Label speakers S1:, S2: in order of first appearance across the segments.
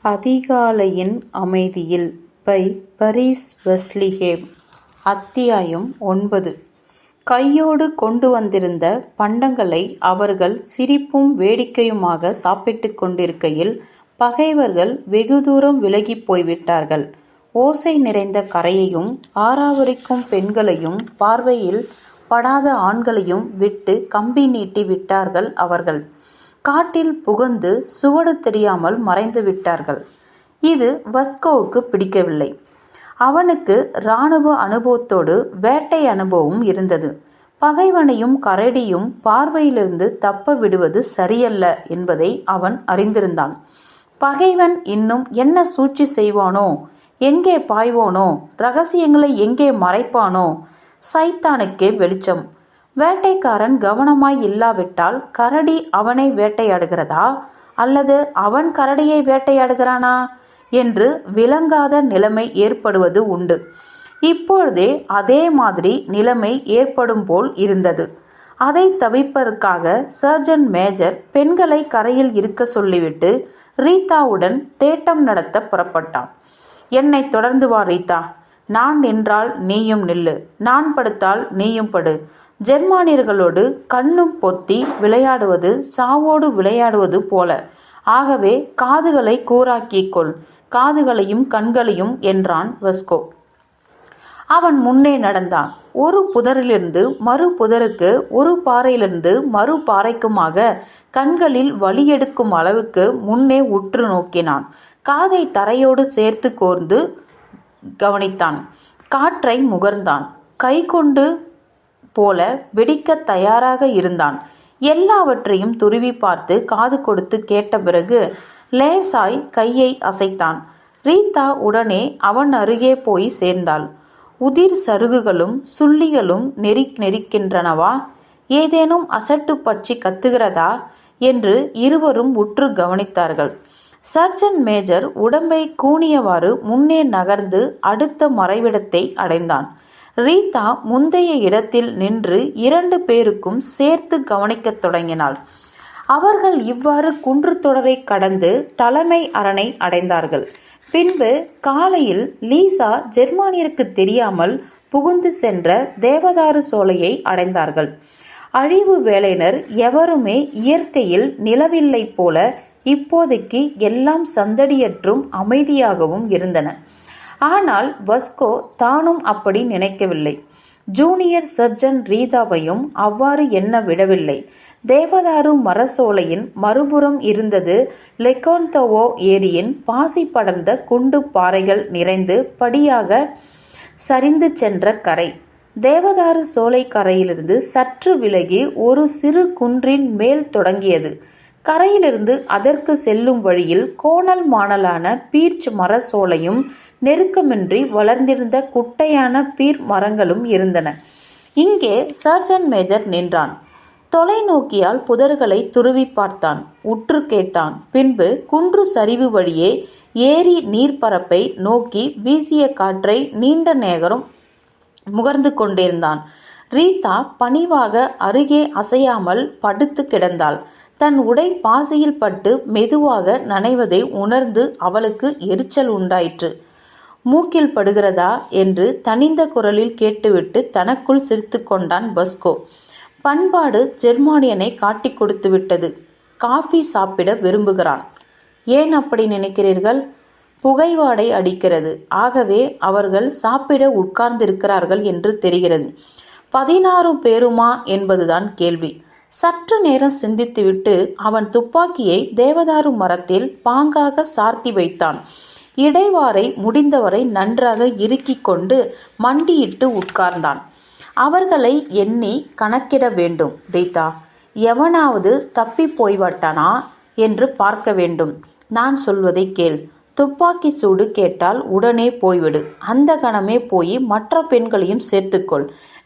S1: அதிகாலையின் அமைதியில் பை பரீஸ் வெஸ்லிஹேம். அத்தியாயம் 9. கையோடு கொண்டு வந்திருந்த பண்டங்களை அவர்கள் சிரிப்பும் வேடிக்கையுமாக சாப்பிட்டு கொண்டிருக்கையில் பகைவர்கள் வெகு தூரம் விலகிப் போய்விட்டார்கள். ஓசை நிறைந்த கரையையும் ஆறாவரிக்கும் பெண்களையும் பார்வையில் படாத ஆண்களையும் விட்டு கம்பி நீட்டி விட்டார்கள் அவர்கள். காட்டில் புகுந்து சுவடு தெரியாமல் மறைந்து விட்டார்கள். இது வஸ்கோவுக்கு பிடிக்கவில்லை. அவனுக்கு இராணுவ அனுபவத்தோடு வேட்டை அனுபவம் இருந்தது. பகைவனையும் கரடியும் பார்வையிலிருந்து தப்ப விடுவது சரியல்ல என்பதை அவன் அறிந்திருந்தான். பகைவன் இன்னும் என்ன சூழ்ச்சி செய்வானோ, எங்கே பாய்வானோ, இரகசியங்களை எங்கே மறைப்பானோ, சைத்தானுக்கே வெளிச்சம். வேட்டைக்காரன் கவனமாய் இல்லாவிட்டால் கரடி அவனை வேட்டையாடுகிறதா அல்லது அவன் கரடியை வேட்டையாடுகிறானா என்று விளங்காத நிலைமை ஏற்படுவது உண்டு. இப்பொழுதே அதே மாதிரி நிலைமை ஏற்படும் போல் இருந்தது. அதை தவிர்ப்பதற்காக சர்ஜன் மேஜர் பெண்களை கரையில் இருக்க சொல்லிவிட்டு ரீதாவுடன் தேட்டம் நடத்த புறப்பட்டான். என்னை தொடர்ந்து வா ரீதா. நான் நின்றால் நீயும் நில்லு, நான் படுத்தால் நீயும் படு. ஜெர்மானியர்களோடு கண்ணும் பொத்தி விளையாடுவது சாவோடு விளையாடுவது போல. ஆகவே காதுகளை கூராக்கிக்கொள், காதுகளையும் கண்களையும் என்றான் வஸ்கோ. அவன் முன்னே நடந்தான். ஒரு புதரிலிருந்து மறு புதருக்கு, ஒரு பாறையிலிருந்து மறு பாறைக்குமாக கண்களில் வலியெடுக்கும் அளவுக்கு முன்னே உற்று நோக்கினான். காதை தரையோடு சேர்த்து கோர்ந்து கவனித்தான். காற்றை முகர்ந்தான். கை கொண்டு போல வெடிக்க தயாராக இருந்தான். எல்லாவற்றையும் துருவி பார்த்து காது கொடுத்து கேட்ட பிறகு லேசாய் கையை அசைத்தான். ரீதா உடனே அவன் அருகே போய் சேர்ந்தாள். உதிர் சருகுகளும் சுள்ளிகளும் நெரிக்கின்றனவா, ஏதேனும் அசட்டு பற்றி கத்துகிறதா என்று இருவரும் உற்று கவனித்தார்கள். சர்ஜன் மேஜர் உடம்பை கூனியவாறு முன்னே நகர்ந்து அடுத்த மறைவிடத்தை அடைந்தான். ரீதா முந்தைய இடத்தில் நின்று இரண்டு பேருக்கும் சேர்த்து கவனிக்கத் தொடங்கினாள். அவர்கள் இவ்வாறு குன்று தொடரை கடந்து தலைமை அரணை அடைந்தார்கள். பின்பு காலையில் லீசா ஜெர்மானியருக்கு தெரியாமல் புகுந்து சென்ற தேவதாரு சோலையை அடைந்தார்கள். அழிவு வேலையினர் எவருமே இயற்கையில் நிலவில்லை போல இப்போதைக்கு எல்லாம் சந்தடியற்றும் அமைதியாகவும் இருந்தன. ஆனால் வஸ்கோ தானும் அப்படி நினைக்கவில்லை. ஜூனியர் சர்ஜன் ரீதாவையும் அவ்வாறு எண்ண விடவில்லை. தேவதாரு மரசோலையின் மறுபுறம் இருந்தது லெகோன்தோவோ ஏரியின் பாசி படர்ந்த குண்டு பாறைகள் நிறைந்து படியாக சரிந்து சென்ற கரை. தேவதாரு சோலை கரையிலிருந்து சற்று விலகி ஒரு சிறு குன்றின் மேல் தொடங்கியது. கரையிலிருந்து அதற்கு செல்லும் வழியில் கோணல் மாணலான பீர்ச் மரசோலையும் நெருக்கமின்றி வளர்ந்திருந்த குட்டையான பீர் மரங்களும் இருந்தன. இங்கே சர்ஜன் மேஜர் நின்றான். தொலைநோக்கியால் புதர்களை துருவி பார்த்தான். உற்று கேட்டான். பின்பு குன்று சரிவு வழியே ஏரி நீர்ப்பரப்பை நோக்கி வீசிய காற்றை நீண்ட நேரம் முகர்ந்து கொண்டிருந்தான். ரீதா பணிவாக அருகே அசையாமல் படுத்து கிடந்தாள். தன் உடை பாசியில் பட்டு மெதுவாக நனைவதை உணர்ந்து அவளுக்கு எரிச்சல் உண்டாயிற்று. மூக்கில் படுகிறதா என்று தனிந்த குரலில் கேட்டுவிட்டு தனக்குள் சிரித்து கொண்டான் வஸ்கோ. பண்பாடு ஜெர்மானியனை காட்டி கொடுத்து விட்டது. காஃபி சாப்பிட விரும்புகிறான். ஏன் அப்படி நினைக்கிறீர்கள்? புகைவாடை அடிக்கிறது. ஆகவே அவர்கள் சாப்பிட உட்கார்ந்திருக்கிறார்கள் என்று தெரிகிறது. 16 பேருமா என்பதுதான் கேள்வி. சற்று நேரம் சிந்தித்துவிட்டு அவன் துப்பாக்கியை தேவதாரு மரத்தில் பாங்காக சார்த்தி வைத்தான். இடைவாரை முடிந்தவரை நன்றாக இறுக்கி கொண்டு மண்டியிட்டு உட்கார்ந்தான். அவர்களை எண்ணி கணக்கிட வேண்டும் ரீதா. எவனாவது தப்பி போய்விட்டானா என்று பார்க்க வேண்டும். நான் சொல்வதை கேள். துப்பாக்கி சூடு கேட்டால் உடனே போய்விடு. அந்த கணமே போய் மற்ற பெண்களையும் சேர்த்துக்கொள்.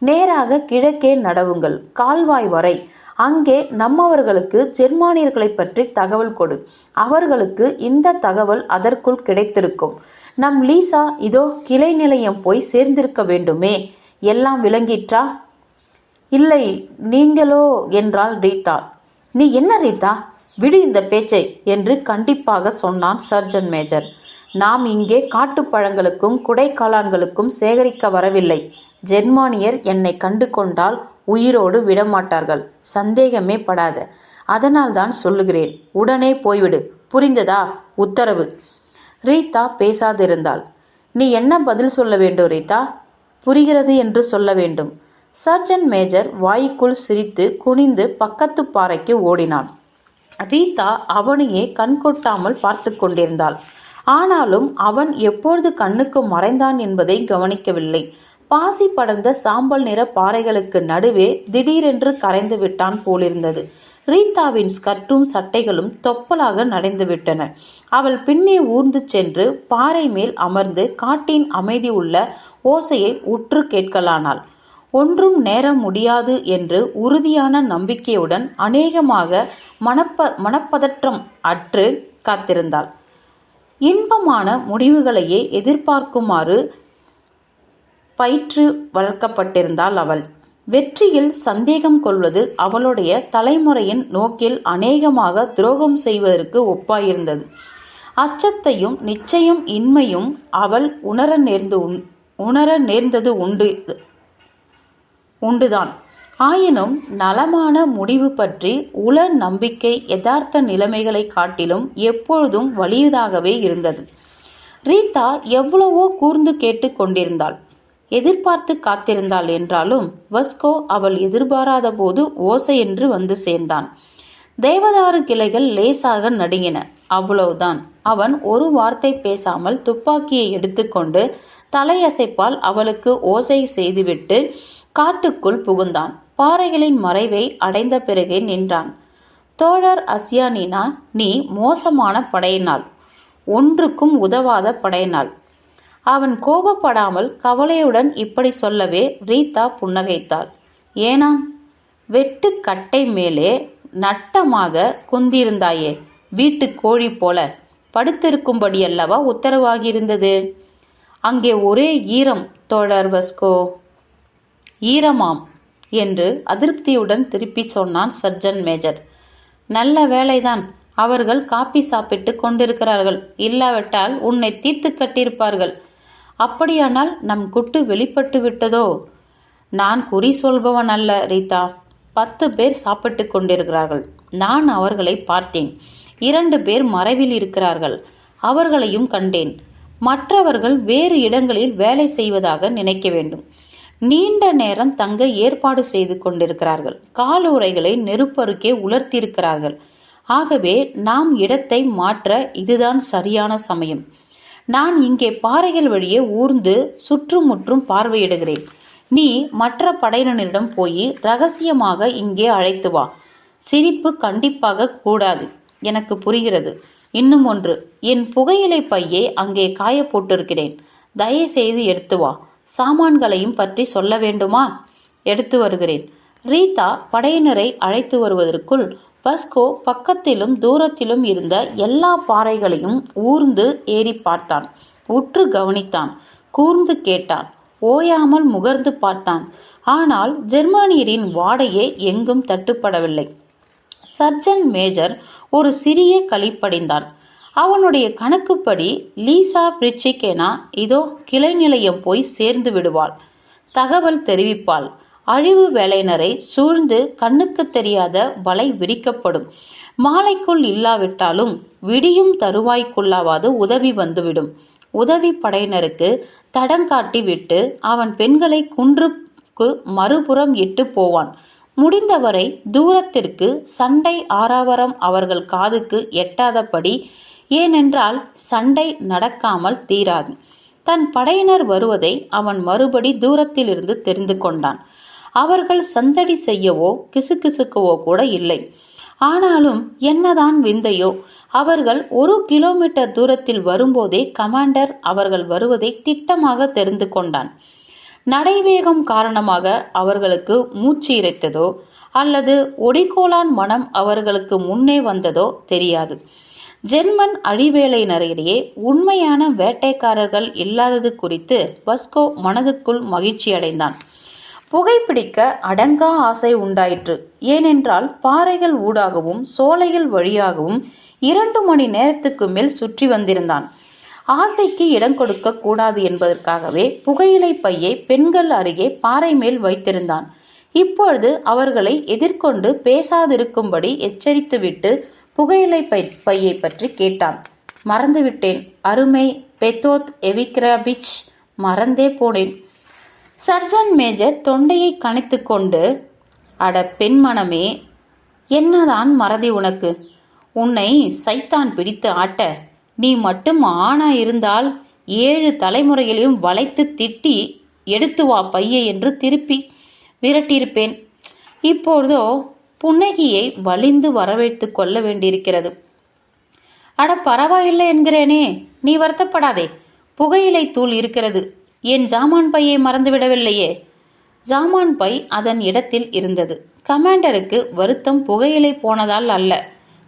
S1: நேராக கிழக்கே நடவுங்கள், கால்வாய் வரை. அங்கே நம்மவர்களுக்கு ஜெர்மானியர்களை பற்றி தகவல் கொடு. அவர்களுக்கு இந்த தகவல் அதற்குள் கிடைத்திருக்கும். நம் லீசா இதோ கிளை நிலையம் போய் சேர்ந்திருக்க வேண்டுமே. எல்லாம் விளங்கிற்றா? இல்லை, நீங்களோ என்றாள் ரீதா. நீ என்ன ரீதா, விடு இந்த பேச்சை என்று கண்டிப்பாக சொன்னான் சர்ஜன் மேஜர். நாம் இங்கே காட்டுப்பழங்களுக்கும் குடைக்காளான்களுக்கும் சேகரிக்க வரவில்லை. ஜெர்மானியர் என்னை கண்டு கொண்டால் உயிரோடு விடமாட்டார்கள், சந்தேகமே படாத. அதனால்தான் சொல்லுகிறேன், உடனே போய்விடு, புரிந்ததா? உத்தரவு. ரீதா பேசாதிருந்தாள். நீ என்ன பதில் சொல்ல வேண்டும் ரீதா? புரிகிறது என்று சொல்ல வேண்டும். சர்ஜன் மேஜர் வாய்க்குள் சிரித்து குனிந்து பக்கத்து பாறைக்கு ஓடினான். ரீதா அவனையே கண்கொட்டாமல் பார்த்து கொண்டிருந்தாள். ஆனாலும் அவன் எப்பொழுது கண்ணுக்கு மறைந்தான் என்பதை கவனிக்கவில்லை. பாசி படர்ந்த சாம்பல் நிற பாறைகளுக்கு நடுவே திடீரென்று கரைந்து விட்டான் போலிருந்தது. ரீதாவின் ஸ்கர்ட்டும் சட்டைகளும் தொப்பலாக நடைந்துவிட்டன. அவள் பின்னே ஊர்ந்து சென்று பாறை மேல் அமர்ந்து காட்டின் அமைதி உள்ள ஓசையை உற்று கேட்கலானாள். ஒன்றும் நேர முடியாது என்று உறுதியான நம்பிக்கையுடன் அநேகமாக மனப்பதற்றம் அற்று காத்திருந்தாள். இன்பமான முடிவுகளையே எதிர்பார்க்குமாறு பயிற்று வளர்க்கப்பட்டிருந்தாள் அவள். வெற்றியில் சந்தேகம் கொள்வது அவளுடைய தலைமுறையின் நோக்கில் அநேகமாக துரோகம் செய்வதற்கு ஒப்பாயிருந்தது. அச்சத்தையும் நிச்சயம் இன்மையும் அவள் உணர நேர்ந்தது உண்டுதான். ஆயினும் நலமான முடிவு பற்றி உள நம்பிக்கை யதார்த்த நிலைமைகளை காட்டிலும் எப்பொழுதும் வலியதாகவே இருந்தது. ரீதா எவ்வளவோ கூர்ந்து கேட்டு கொண்டிருந்தாள், எதிர்பார்த்து காத்திருந்தாள். என்றாலும் வஸ்கோ அவள் எதிர்பாராத போது ஓசையென்று வந்து சேர்ந்தான். தேவதாரு கிளைகள் லேசாக நடுங்கின, அவ்வளவுதான். அவன் ஒரு வார்த்தை பேசாமல் துப்பாக்கியை எடுத்துக்கொண்டு தலையசைப்பால் அவளுக்கு ஓசை செய்துவிட்டு காட்டுக்குள் புகுந்தான். பாறைகளின் மறைவை அடைந்த பிறகே நின்றான். தோழர் அஸ்யானினா, நீ மோசமான படையினாள், ஒன்றுக்கும் உதவாத படையினாள். அவன் கோபப்படாமல் கவலையுடன் இப்படி சொல்லவே ரீதா புன்னகைத்தாள். ஏனாம்? வெட்டு கட்டை மேலே நட்டமாக குந்திருந்தாயே, வீட்டு கோழி போல படுத்திருக்கும்படியல்லவா உத்தரவாகியிருந்தது? அங்கே ஒரே ஈரம் தோழர் வஸ்கோ. ஈரமாம் என்று அதிருப்தியுடன் திருப்பி சொன்னான் சர்ஜன் மேஜர். நல்ல வேலைதான், அவர்கள் காப்பி சாப்பிட்டு கொண்டிருக்கிறார்கள். இல்லாவிட்டால் உன்னை தீர்த்து கட்டியிருப்பார்கள். அப்படியானால் நம் குட்டு வெளிப்பட்டு விட்டதோ? நான் குறி சொல்பவன் அல்ல ரீதா. 10 பேர் சாப்பிட்டு கொண்டிருக்கிறார்கள். நான் அவர்களை பார்த்தேன். 2 பேர் மறைவில் இருக்கிறார்கள், அவர்களையும் கண்டேன். மற்றவர்கள் வேறு இடங்களில் வேலை செய்வதாக நினைக்க வேண்டும். நீண்ட நேரம் தங்க ஏற்பாடு செய்து கொண்டிருக்கிறார்கள். காலுறைகளை நெருப்பருக்கே உலர்த்தியிருக்கிறார்கள். ஆகவே நாம் இடத்தை மாற்ற இதுதான் சரியான சமயம். நான் இங்கே பாறைகள் வழியே ஊர்ந்து சுற்றுமுற்றும் பார்வையிடுகிறேன். நீ மற்ற படையினரிடம் போய் ரகசியமாக இங்கே அழைத்து வா. சிரிப்பு கண்டிப்பாக கூடாது, எனக்கு புரிகிறது. இன்னும் ஒன்று, என் புகையிலை பையை அங்கே காய போட்டிருக்கிறேன், தயவுசெய்து எடுத்து வா. சாமான்களையும் பற்றி சொல்ல வேண்டுமா? எடுத்து வருகிறேன். ரீதா படையினரை அழைத்து வருவதற்குள் வஸ்கோ பக்கத்திலும் தூரத்திலும் இருந்த எல்லா பாறைகளையும் ஊர்ந்து ஏறி பார்த்தான். உற்று கவனித்தான், கூர்ந்து கேட்டான், ஓயாமல் முகர்ந்து பார்த்தான். ஆனால் ஜெர்மானியரின் வாடையே எங்கும் தட்டுப்படவில்லை. சர்ஜன் மேஜர் ஒரு சிறிய களிப்படைந்தான். அவனுடைய கணக்குப்படி லீசா பிரிட்சிகேனா இதோ கிளை நிலையம் போய் சேர்ந்து விடுவாள், தகவல் தெரிவிப்பாள். அழிவு வேலையினரை சூழ்ந்து கண்ணுக்கு தெரியாத வலை விரிக்கப்படும். மாலைக்குள் இல்லாவிட்டாலும் விடியும் தருவாய்க்குள்ளாவது உதவி வந்துவிடும். உதவி படையினருக்கு தடங்காட்டி விட்டு அவன் பெண்களை குன்றுக்கு மறுபுறம் இட்டு போவான். முடிந்தவரை தூரத்திற்கு சண்டை ஆரவாரம் அவர்கள் காதுக்கு எட்டாதபடி. ஏனென்றால் சண்டை நடக்காமல் தீராது. தன் படையினர் வருவதை அவன் மறுபடி தூரத்திலிருந்து தெரிந்து கொண்டான். அவர்கள் சந்தடி செய்யவோ கிசுகிசுக்கவோ கூட இல்லை. ஆனாலும் என்னதான் விந்தையோ, அவர்கள் 1 கிலோமீட்டர் தூரத்தில் வரும்போதே கமாண்டர் அவர்கள் வருவதை திட்டமாக தெரிந்து கொண்டான். நடைவேகம் காரணமாக அவர்களுக்கு மூச்சு இறைத்ததோ அல்லது ஒடிகோலான் மனம் அவர்களுக்கு முன்னே வந்ததோ தெரியாது. ஜெர்மன் அழிவேலையினரிடையே உண்மையான வேட்டைக்காரர்கள் இல்லாதது குறித்து வஸ்கோ மனதுக்குள் மகிழ்ச்சி அடைந்தான். புகைப்பிடிக்க அடங்கா ஆசை உண்டாயிற்று. ஏனென்றால் பாறைகள் ஊடாகவும் சோலைகள் வழியாகவும் 2 மணி நேரத்துக்கு மேல் சுற்றி வந்திருந்தான். ஆசைக்கு இடம் கொடுக்க கூடாது என்பதற்காகவே புகையிலை பையை பெண்கள் அருகே பாறை மேல் வைத்திருந்தான். இப்பொழுது அவர்களை எதிர்கொண்டு பேசாதிருக்கும்படி எச்சரித்துவிட்டு புகையிலை பையை பற்றி கேட்டான். மறந்துவிட்டேன் அருமை பெத்தோத் எவிக்ரபிச், மறந்தே போனேன். சர்ஜன் மேஜர் தொண்டையை கனைத்து கொண்டு, அட பெண்மனமே, என்னதான் மறதி உனக்கு? உன்னை சைத்தான் பிடித்து ஆட்ட நீ மட்டும் ஆணா இருந்தால் 7 தலைமுறைகளையும் வளைத்து திட்டி எடுத்து வா பையை என்று திருப்பி விரட்டியிருப்பேன். இப்பொழுதோ புன்னகியை வலிந்து வரவேற்று கொள்ள வேண்டியிருக்கிறது. அட பரவாயில்லை என்கிறேனே, நீ வருத்தப்படாதே. புகையிலை தூள் இருக்கிறது. என் ஜாமான் பையை மறந்துவிடவில்லையே. ஜாமான் பை அதன் இடத்தில் இருந்தது. கமாண்டருக்கு வருத்தம் புகையிலை போனதால் அல்ல,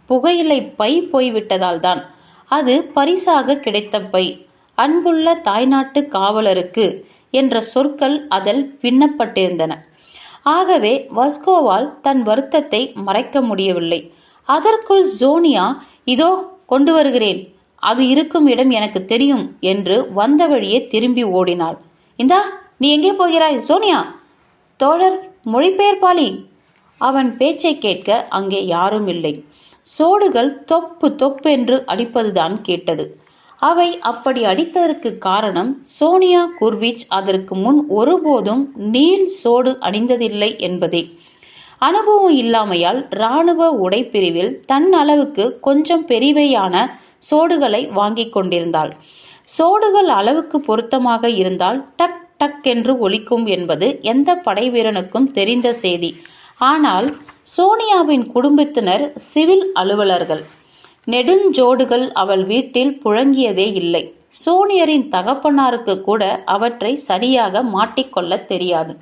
S1: புகையிலை பை போய்விட்டதால் தான். அது பரிசாக கிடைத்த பை. அன்புள்ள தாய்நாட்டு காவலருக்கு என்ற சொற்கள் அதில் பின்னப்பட்டிருந்தன. ஆகவே வஸ்கோவால் தன் வருத்தத்தை மறைக்க முடியவில்லை. அதற்குள் ஜோனியா, இதோ கொண்டு வருகிறேன், அது இருக்கும் இடம் எனக்கு தெரியும் என்று வந்த வழியே திரும்பி ஓடினாள். இந்தா, நீ எங்கே போகிறாய் சோனியா? தோழர் மொழிபெயர்ப்பாளி. அவன் பேச்சை கேட்க அங்கே யாரும் இல்லை. சோடுகள் தொப்பு தொப்பென்று அடிப்பதுதான் கேட்டது. அவை அப்படி அடித்ததற்கு காரணம் சோனியா குர்விச் அதற்கு முன் ஒருபோதும் நீல் சோடு அணிந்ததில்லை என்பதே. அனுபவம் இல்லாமையால் இராணுவ உடைப்பிரிவில் தன் அளவுக்கு கொஞ்சம் பெரியவையான சோடுகளை வாங்கி கொண்டிருந்தாள். சோடுகள் அளவுக்கு பொருத்தமாக இருந்தால் டக் டக் என்று ஒலிக்கும் என்பது எந்த படைவீரனுக்கும் தெரிந்த செய்தி. ஆனால் சோனியாவின் குடும்பத்தினர் சிவில் அலுவலர்கள். நெடுஞ்சோடுகள் அவள் வீட்டில் புழங்கியதே இல்லை. சோனியரின் தகப்பனாருக்கு கூட அவற்றை சரியாக மாட்டிக்கொள்ள தெரியாது.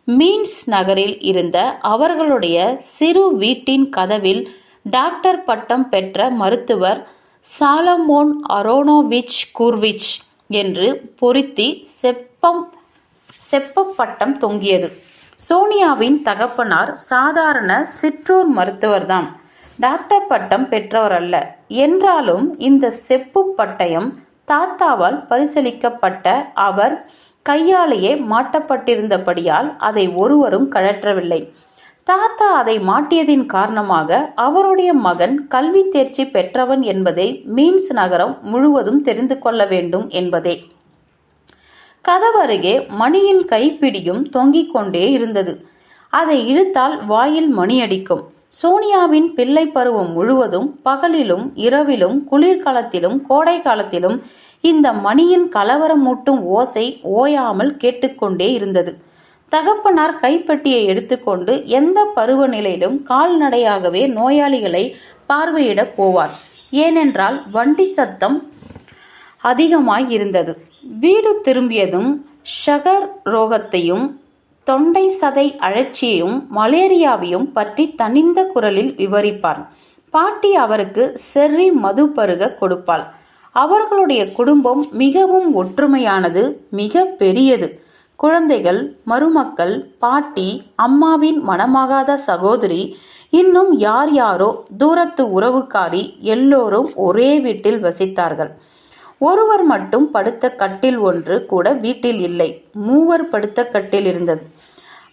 S1: மீன்ஸ் நகரில் இருந்த அவர்களுடைய சிறு வீட்டின் கதவில் டாக்டர் பட்டம் பெற்ற மருத்துவர் சாலமோன் அரோனோவிச் குர்விச் என்று பொருத்தி செப்பப்பட்டம் தொங்கியது. சோனியாவின் தகப்பனார் சாதாரண சிற்றூர் மருத்துவர்தான், டாக்டர் பட்டம் பெற்றவர் அல்ல. என்றாலும் இந்த செப்பு பட்டயம் தாத்தாவால் பரிசீலிக்கப்பட்ட அவர் கையாலேயே மாட்டப்பட்டிருந்தபடியால் அதை ஒருவரும் கழற்றவில்லை. தாத்தா அதை மாட்டியதின் காரணமாக அவருடைய மகன் கல்வி தேர்ச்சி பெற்றவன் என்பதை மீன்ஸ் நகரம் முழுவதும் தெரிந்து கொள்ள வேண்டும் என்பதே. கதவருகே மணியின் கைப்பிடியும் தொங்கிக் கொண்டே இருந்தது. அதை இழுத்தால் வாயில் மணி அடிக்கும். சோனியாவின் பிள்ளை பருவம் முழுவதும் பகலிலும் இரவிலும் குளிர்காலத்திலும் கோடை காலத்திலும் இந்த மணியின் கலவரமூட்டும் ஓசை ஓயாமல் கேட்டுக்கொண்டே இருந்தது. தகப்பனார் கைப்பெட்டியை எடுத்துக்கொண்டு எந்த பருவநிலையிலும் கால்நடையாகவே நோயாளிகளை பார்வையிட போவார். ஏனென்றால் வண்டி சத்தம் அதிகமாய் இருந்தது. வீடு திரும்பியதும் ஷகர் ரோகத்தையும் தொண்டை சதை அழற்சியையும் மலேரியாவையும் பற்றி தனிந்த குரலில் விவரிப்பார். பாட்டி அவருக்கு செர்ரி மது பருக கொடுப்பாள். அவர்களுடைய குடும்பம் மிகவும் ஒற்றுமையானது, மிக பெரியது. குழந்தைகள், மருமக்கள், பாட்டி, அம்மாவின் மணமாகாத சகோதரி, இன்னும் யார் யாரோ தூரத்து உறவுக்காரி எல்லோரும் ஒரே வீட்டில் வசித்தார்கள். ஒருவர் மட்டும் படுத்த கட்டில் ஒன்று கூட வீட்டில் இல்லை. 3 படுத்த கட்டில் இருந்தது.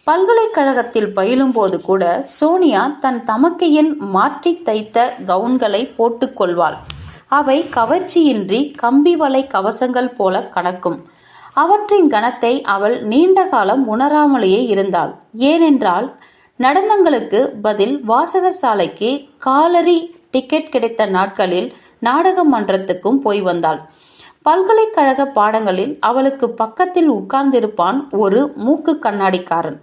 S1: பல்கலைக்கழகத்தில் பயிலும் போது கூட சோனியா தன் தமக்கையின் மாற்றி தைத்த கவுன்களை போட்டுக்கொள்வாள். அவை கவர்ச்சியின்றி கம்பி வலை கவசங்கள் போல கணக்கும். அவற்றின் கனத்தை அவள் நீண்ட காலம் உணராமலேயே இருந்தாள். ஏனென்றால் நடனங்களுக்கு பதில் வாசகசாலைக்கு காலரி டிக்கெட் கிடைத்த நாட்களில் நாடக மன்றத்துக்கும் போய் வந்தாள். பல்கலைக்கழக பாடங்களில் அவளுக்கு பக்கத்தில் உட்கார்ந்திருப்பான் ஒரு மூக்கு கண்ணாடிக்காரன்.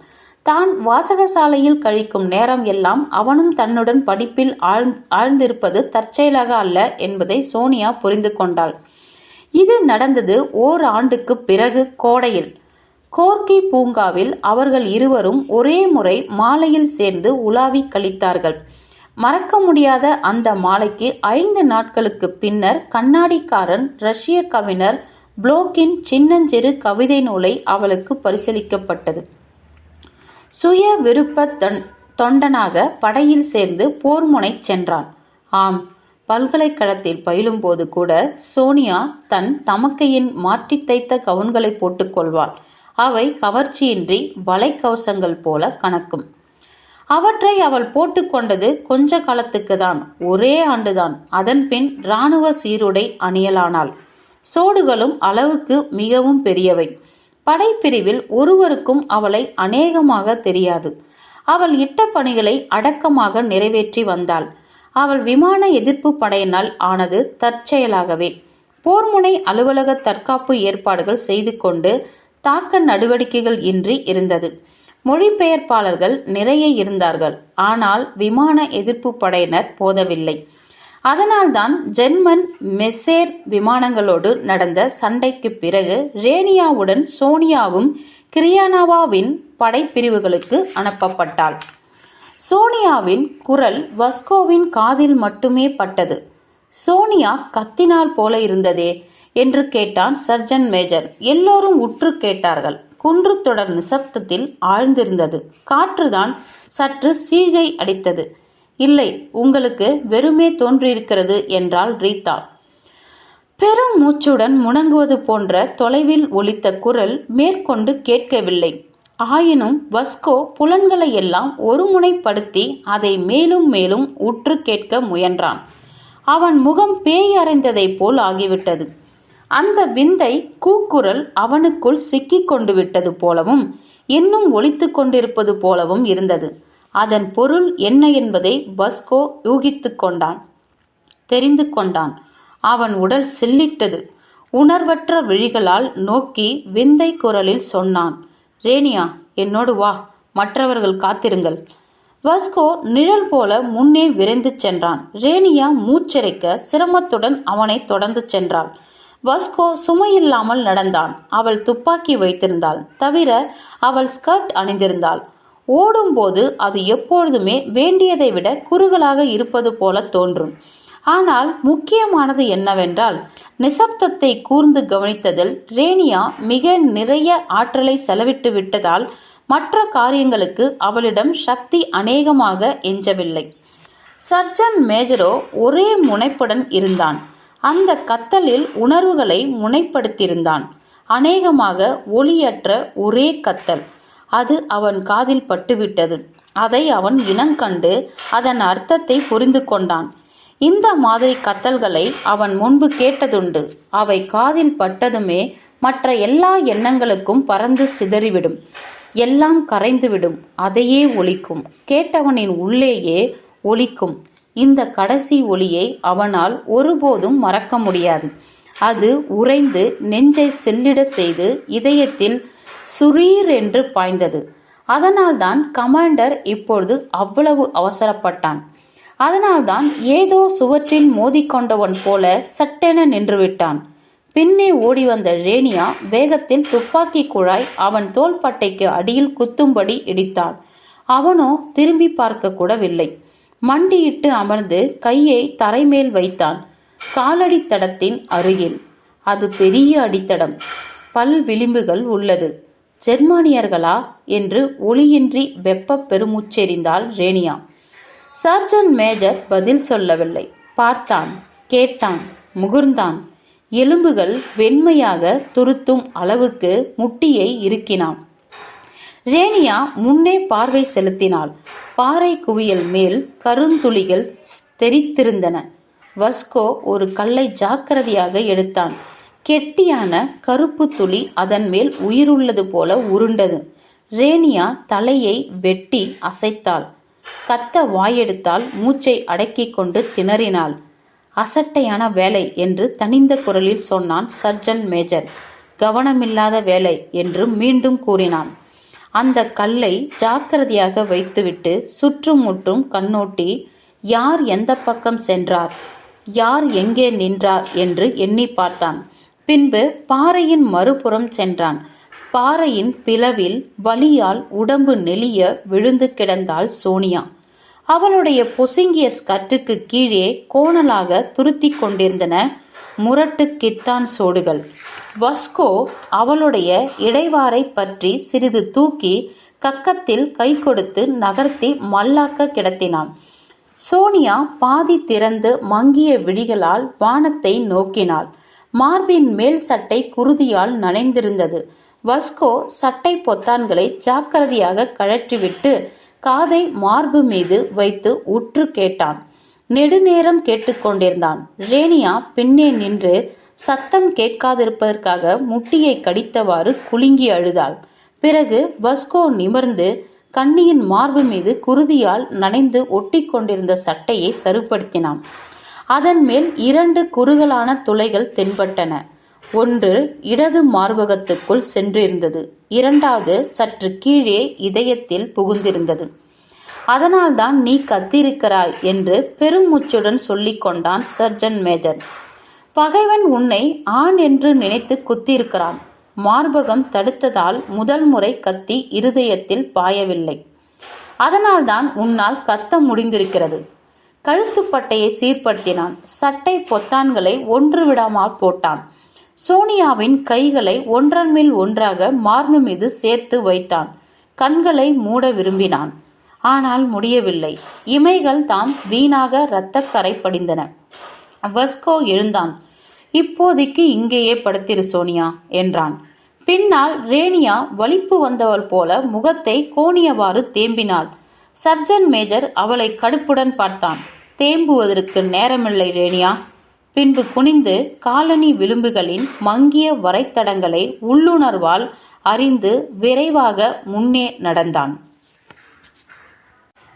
S1: தான் வாசகசாலையில் கழிக்கும் நேரம் எல்லாம் அவனும் தன்னுடன் படிப்பில் ஆழ்ந்திருப்பது தற்செயலாக அல்ல என்பதை சோனியா புரிந்து கொண்டாள். இது நடந்தது ஓராண்டுக்கு பிறகு கோடையில். கோர்கி பூங்காவில் அவர்கள் இருவரும் ஒரே முறை மாலையில் சேர்ந்து உலாவி கழித்தார்கள். மறக்க முடியாத அந்த மாலைக்கு 5 நாட்களுக்கு பின்னர் கண்ணாடிக்காரன் ரஷ்ய கவிஞர் புளோக்கின் சின்னஞ்சிறு கவிதை நூலை அவளுக்கு பரிசீலிக்கப்பட்டது. சுய விருப்ப தொண்டனாக படையில் சேர்ந்து போர்முனை சென்றான். ஆம், பல்கலைக்கழகத்தில் பயிலும்போது கூட சோனியா தன் தமக்கையின் மாற்றி தைத்த கவுன்களை போட்டுக்கொள்வாள். அவை கவர்ச்சியின்றி வலைக்கவசங்கள் போல கணக்கும். அவற்றை அவள் போட்டுக்கொண்டது கொஞ்ச காலத்துக்குதான், ஒரே ஆண்டுதான். அதன்பின் இராணுவ சீருடை அணியலானாள். சோடுகளும் அளவுக்கு மிகவும் பெரியவை. படைப்பிரிவில் ஒருவருக்கும் அவளை அநேகமாக தெரியாது. அவள் இட்ட பணிகளை அடக்கமாக நிறைவேற்றி வந்தாள். அவள் விமான எதிர்ப்பு படையினால் ஆனது தற்செயலாகவே. போர்முனை அலுவலக தற்காப்பு ஏற்பாடுகள் செய்து கொண்டு தாக்க நடவடிக்கைகள் இன்றி இருந்தது. மொழிபெயர்ப்பாளர்கள் நிறைய இருந்தார்கள். ஆனால் விமான எதிர்ப்பு படையினர் போதவில்லை. அதனால்தான் ஜெர்மன் மெசேர் விமானங்களோடு நடந்த சண்டைக்கு பிறகு ரேனியாவுடன் சோனியாவும் கிரியானாவாவின் படைப்பிரிவுகளுக்கு அனுப்பப்பட்டாள். சோனியாவின் குரல் வஸ்கோவின் காதில் மட்டுமே பட்டது. சோனியா கத்தினால் போல இருந்ததே என்று கேட்டான் சர்ஜன் மேஜர். எல்லோரும் உற்று கேட்டார்கள். குன்று தொடர் நிசப்தத்தில் ஆழ்ந்திருந்தது. காற்றுதான் சற்று சீழ்கை அடித்தது. இல்லை, உங்களுக்கு வெறுமே தோன்றியிருக்கிறது என்றாள் ரீதா. பெரும் மூச்சுடன் முணங்குவது போன்ற தொலைவில் ஒலித்த குரல் மேற்கொண்டு கேட்கவில்லை. ஆயினும் வஸ்கோ புலன்களை எல்லாம் ஒருமுனைப்படுத்தி அதை மேலும் மேலும் உற்று கேட்க முயன்றான். அவன் முகம் பேய் அறைந்ததைப் போல் ஆகிவிட்டது. அந்த விந்தை கூக்குரல் அவனுக்குள் சிக்கிக் கொண்டு விட்டது போலவும் இன்னும் ஒலித்து கொண்டிருப்பது போலவும் இருந்தது. அதன் பொருள் என்ன என்பதை வஸ்கோ யூகித்து கொண்டான், தெரிந்து கொண்டான். அவன் உடல் சில்லிட்டது. உணர்வற்ற விழிகளால் நோக்கி விந்தை குரலில் சொன்னான், ரேனியா, என்னோடு வா, மற்றவர்கள் காத்திருங்கள். வஸ்கோ நிழல் போல முன்னே விரைந்து சென்றான். ரேனியா மூச்சிறைக்க சிரமத்துடன் அவனை தொடர்ந்து சென்றாள். வஸ்கோ சுமையில்லாமல் நடந்தான். அவள் துப்பாக்கி வைத்திருந்தாள். தவிர அவள் ஸ்கர்ட் அணிந்திருந்தாள். ஓடும்போது அது எப்பொழுதுமே வேண்டியதை விட குறுகலாக இருப்பது போல தோன்றும். ஆனால் முக்கியமானது என்னவென்றால், நிசப்தத்தை கூர்ந்து கவனித்ததில் ரேனியா மிக நிறைய ஆற்றலை செலவிட்டு விட்டதால் மற்ற காரியங்களுக்கு அவளிடம் சக்தி அநேகமாக எஞ்சவில்லை. சர்ஜன் மேஜரோ ஒரே முனைப்புடன் இருந்தான். அந்த கத்தலில் உணர்வுகளை முனைப்படுத்தியிருந்தான். அநேகமாக ஒளியற்ற ஒரே கத்தல். அது அவன் காதில் பட்டுவிட்டது. அதை அவன் இனங்கண்டு அதன் அர்த்தத்தை புரிந்து கொண்டான். இந்த மாதிரி கத்தல்களை அவன் முன்பு கேட்டதுண்டு. அவை காதில் பட்டதுமே மற்ற எல்லா எண்ணங்களுக்கும் பறந்து சிதறிவிடும். எல்லாம் கரைந்துவிடும். அதையே ஒலிக்கும். கேட்டவனின் உள்ளேயே ஒலிக்கும். இந்த கடைசி ஒலியை அவனால் ஒருபோதும் மறக்க முடியாது. அது உறைந்து நெஞ்சை செல்லிட செய்து இதயத்தில் சுரீர் என்று பாய்ந்தது. அதனால்தான் கமாண்டர் இப்பொழுது அவ்வளவு அவசரப்பட்டான். அதனால்தான் ஏதோ சுவற்றில் மோதிக்கொண்டவன் போல சட்டென நின்றுவிட்டான். பின்னே ஓடி வந்த ரேனியா வேகத்தில் துப்பாக்கி குழாய் அவன் தோள்பட்டைக்கு அடியில் குத்தும்படி இடித்தாள். அவனோ திரும்பி பார்க்க கூடவில்லை. மண்டியிட்டு அமர்ந்து கையை தரைமேல் வைத்தான். காலடி தடத்தின் அருகில். அது பெரிய அடித்தடம். பல் விளிம்புகள் உள்ளது. ஜெர்மானியர்களா என்று ஒளியின்றி வெப்ப பெருமூச்செறிந்தாள் ரேனியா. சர்ஜன் மேஜர் பதில் சொல்லவில்லை. பார்த்தான், கேட்டான், முகர்ந்தான். எலும்புகள் வெண்மையாக துருத்தும் அளவுக்கு முட்டியை இறுக்கினான். ரேனியா முன்னே பார்வை செலுத்தினாள். பாறை குவியல் மேல் கருந்துளிகள் தெரித்திருந்தன. வஸ்கோ ஒரு கல்லை ஜாக்கிரதையாக எடுத்தான். கெட்டியான கருப்பு துளி அதன் மேல் உயிருள்ளது போல உருண்டது. ரேனியா தலையை வெட்டி அசைத்தாள். கத்த வாயெடுத்தால் மூச்சை அடக்கி கொண்டு திணறினாள். அசட்டையான வேலை என்று தனிந்த குரலில் சொன்னான் சர்ஜன் மேஜர். கவனமில்லாத வேலை என்று மீண்டும் கூறினான். அந்த கல்லை ஜாக்கிரதையாக வைத்துவிட்டு சுற்றும் முற்றும் கண்ணோட்டி யார் எந்த பக்கம் சென்றார், யார் எங்கே நின்றார் என்று எண்ணி பார்த்தான். பின்பு பாறையின் மறுபுறம் சென்றான். பாறையின் பிளவில் வலியால் உடம்பு நெளிய விழுந்து கிடந்தாள் சோனியா. அவளுடைய பொசுங்கிய ஸ்கர்ட்டுக்கு கீழே கோணலாக துருத்தி கொண்டிருந்தன முரட்டு கித்தான் சோடுகள். வஸ்கோ அவளுடைய இடைவாரை பற்றி சிறிது தூக்கி கக்கத்தில் கை கொடுத்து நகர்த்தி மல்லாக்க கிடத்தினான். சோனியா பாதி திறந்து மங்கிய விழிகளால் வானத்தை நோக்கினாள். மார்பின் மேல் சட்டை குருதியால் நனைந்திருந்தது. வஸ்கோ சட்டை பொத்தான்களை ஜாக்கிரதையாக கழற்றிவிட்டு காதை மார்பு மீது வைத்து உற்று கேட்டான். நெடுநேரம் கேட்டுக்கொண்டிருந்தான். ரேனியா பின்னே நின்று சத்தம் கேட்காதிருப்பதற்காக முட்டியை கடித்தவாறு குலுங்கி அழுதாள். பிறகு வஸ்கோ நிமிர்ந்து கன்னியின் மார்பு மீது குருதியால் நனைந்து ஒட்டி கொண்டிருந்த சட்டையை சருப்படுத்தினான். அதன் மேல் 2 குறுகலான துளைகள் தென்பட்டன. ஒன்று இடது மார்பகத்துக்குள் சென்றிருந்தது. இரண்டாவது சற்று கீழே இதயத்தில் புகுந்திருந்தது. அதனால்தான் நீ கத்திருக்கிறாய் என்று பெருமூச்சுடன் சொல்லிக் கொண்டான் சர்ஜன் மேஜர். பகைவன் உன்னை ஆண் என்று நினைத்து குத்திருக்கிறான். மார்பகம் தடுத்ததால் முதல் முறை கத்தி இருதயத்தில் பாயவில்லை. அதனால்தான் உன்னால் கத்த முடிந்திருக்கிறது. கழுத்துப்பட்டையை சீர்படுத்தினான். சட்டை பொத்தான்களை ஒன்று விடாமல் போட்டான். சோனியாவின் கைகளை ஒன்றன் மேல் ஒன்றாக மார்பு மீது சேர்த்து வைத்தான். கண்களை மூட விரும்பினான். ஆனால் முடியவில்லை. இமைகள் தாம் வீணாக இரத்தக்கரை படிந்தன. வஸ்கோ எழுந்தான். இப்போதைக்கு இங்கேயே படுத்திரு சோனியா என்றான். பின்னால் ரேனியா வலிப்பு வந்தவள் போல முகத்தை கோணியவாறு தேம்பினாள். சர்ஜன் மேஜர் அவளை கடுப்புடன் பார்த்தான். தேம்புவதற்கு நேரமில்லை ரேனியா. பின்பு குனிந்து காலணி விளிம்புகளின் மங்கிய வரைத்தடங்களை உள்ளுணர்வால் அறிந்து விரைவாக முன்னே நடந்தான்.